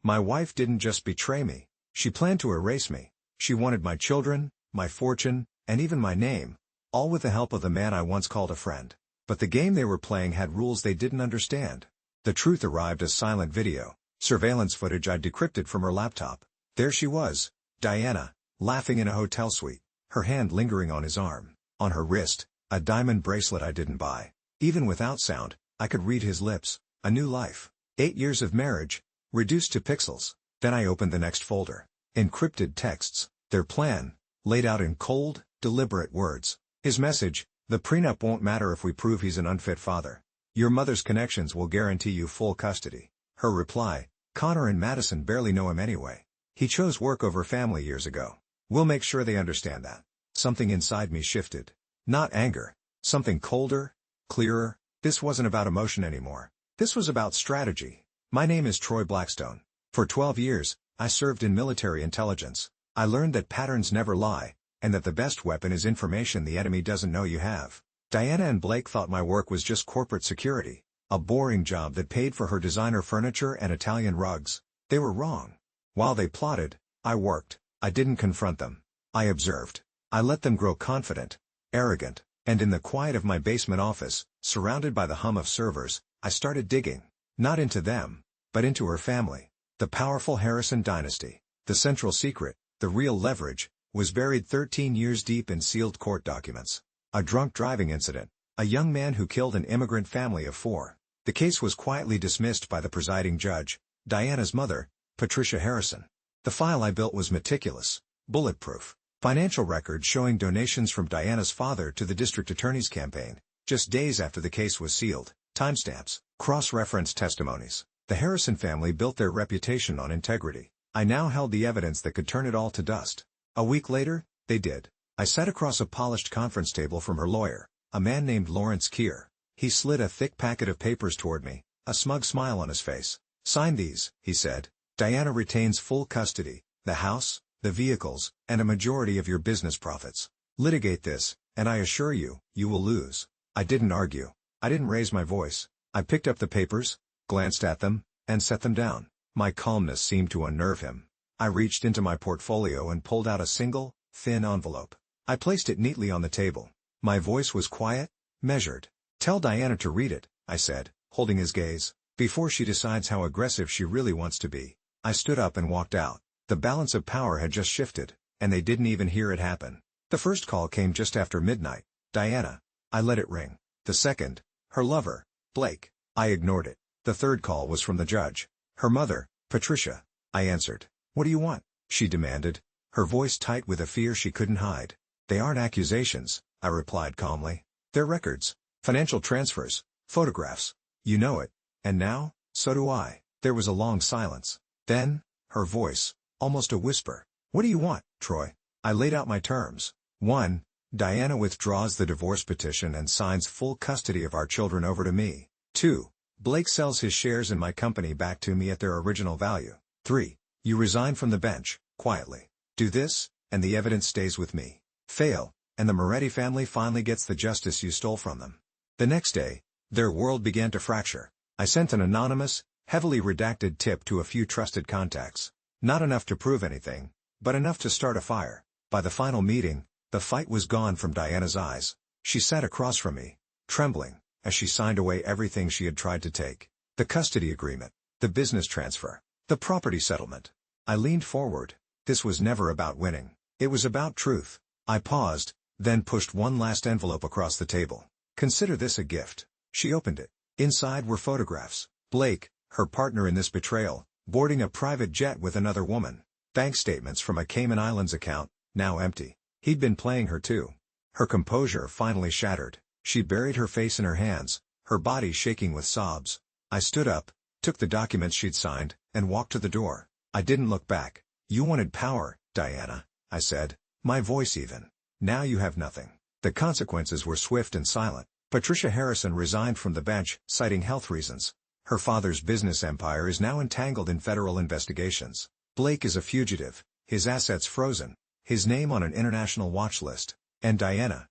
My wife didn't just betray me. She planned to erase me. She wanted my children, my fortune, and even my name, all with the help of the man I once called a friend. But the game they were playing had rules they didn't understand. The truth arrived as silent video, surveillance footage I'd decrypted from her laptop. There she was, Diana, laughing in a hotel suite, her hand lingering on his arm. On her wrist, a diamond bracelet I didn't buy. Even without sound, I could read his lips. A new life. 8 years of marriage, reduced to pixels. Then I opened the next folder. Encrypted texts, their plan, laid out in cold, deliberate words. His message: the prenup won't matter if we prove he's an unfit father. Your mother's connections will guarantee you full custody. Her reply: Connor and Madison barely know him anyway. He chose work over family years ago. We'll make sure they understand that. Something inside me shifted. Not anger. Something colder, clearer. This wasn't about emotion anymore. This was about strategy. My name is Troy Blackstone. For 12 years, I served in military intelligence. I learned that patterns never lie, and that the best weapon is information the enemy doesn't know you have. Diana and Blake thought my work was just corporate security, a boring job that paid for her designer furniture and Italian rugs. They were wrong. While they plotted, I worked. I didn't confront them. I observed. I let them grow confident, arrogant, and in the quiet of my basement office, surrounded by the hum of servers, I started digging. Not into them, but into her family. The powerful Harrison dynasty. The central secret, the real leverage, was buried 13 years deep in sealed court documents. A drunk driving incident. A young man who killed an immigrant family of 4. The case was quietly dismissed by the presiding judge, Diana's mother, Patricia Harrison. The file I built was meticulous, bulletproof. Financial records showing donations from Diana's father to the district attorney's campaign, just days after the case was sealed. Timestamps, cross-reference testimonies. The Harrison family built their reputation on integrity. I now held the evidence that could turn it all to dust. A week later, they did. I sat across a polished conference table from her lawyer, a man named Lawrence Keir. He slid a thick packet of papers toward me, a smug smile on his face. Sign these, he said. Diana retains full custody, the house, the vehicles, and a majority of your business profits. Litigate this, and I assure you, you will lose. I didn't argue. I didn't raise my voice. I picked up the papers, glanced at them, and set them down. My calmness seemed to unnerve him. I reached into my portfolio and pulled out a single, thin envelope. I placed it neatly on the table. My voice was quiet, measured. Tell Diana to read it, I said, holding his gaze, before she decides how aggressive she really wants to be. I stood up and walked out. The balance of power had just shifted, and they didn't even hear it happen. The first call came just after midnight. Diana. I let it ring. The second, her lover, Blake. I ignored it. The third call was from the judge. Her mother, Patricia. I answered. What do you want? She demanded, her voice tight with a fear she couldn't hide. They aren't accusations, I replied calmly. They're records. Financial transfers. Photographs. You know it. And now, so do I. There was a long silence. Then, her voice, almost a whisper. What do you want, Troy? I laid out my terms. 1. Diana withdraws the divorce petition and signs full custody of our children over to me. 2. Blake sells his shares in my company back to me at their original value. 3. You resign from the bench, quietly. Do this, and the evidence stays with me. Fail, and the Moretti family finally gets the justice you stole from them. The next day, their world began to fracture. I sent an anonymous, heavily redacted tip to a few trusted contacts. Not enough to prove anything, but enough to start a fire. By the final meeting, the fight was gone from Diana's eyes. She sat across from me, trembling, as she signed away everything she had tried to take. The custody agreement, the business transfer, the property settlement. I leaned forward. This was never about winning. It was about truth. I paused, then pushed one last envelope across the table. Consider this a gift. She opened it. Inside were photographs. Blake, her partner in this betrayal, boarding a private jet with another woman. Bank statements from a Cayman Islands account, now empty. He'd been playing her too. Her composure finally shattered. She buried her face in her hands, her body shaking with sobs. I stood up, took the documents she'd signed, and walked to the door. I didn't look back. You wanted power, Diana, I said, my voice even. Now you have nothing. The consequences were swift and silent. Patricia Harrison resigned from the bench, citing health reasons. Her father's business empire is now entangled in federal investigations. Blake is a fugitive, his assets frozen, his name on an international watch list. And Diana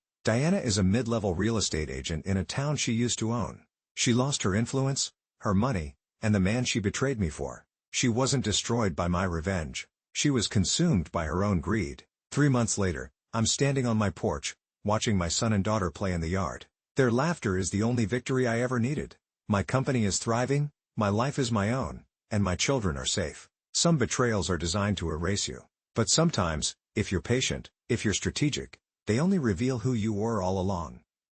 is a mid-level real estate agent in a town she used to own. She lost her influence, her money, and the man she betrayed me for. She wasn't destroyed by my revenge. She was consumed by her own greed. 3 months later, I'm standing on my porch, watching my son and daughter play in the yard. Their laughter is the only victory I ever needed. My company is thriving, my life is my own, and my children are safe. Some betrayals are designed to erase you. But sometimes, if you're patient, if you're strategic, they only reveal who you were all along.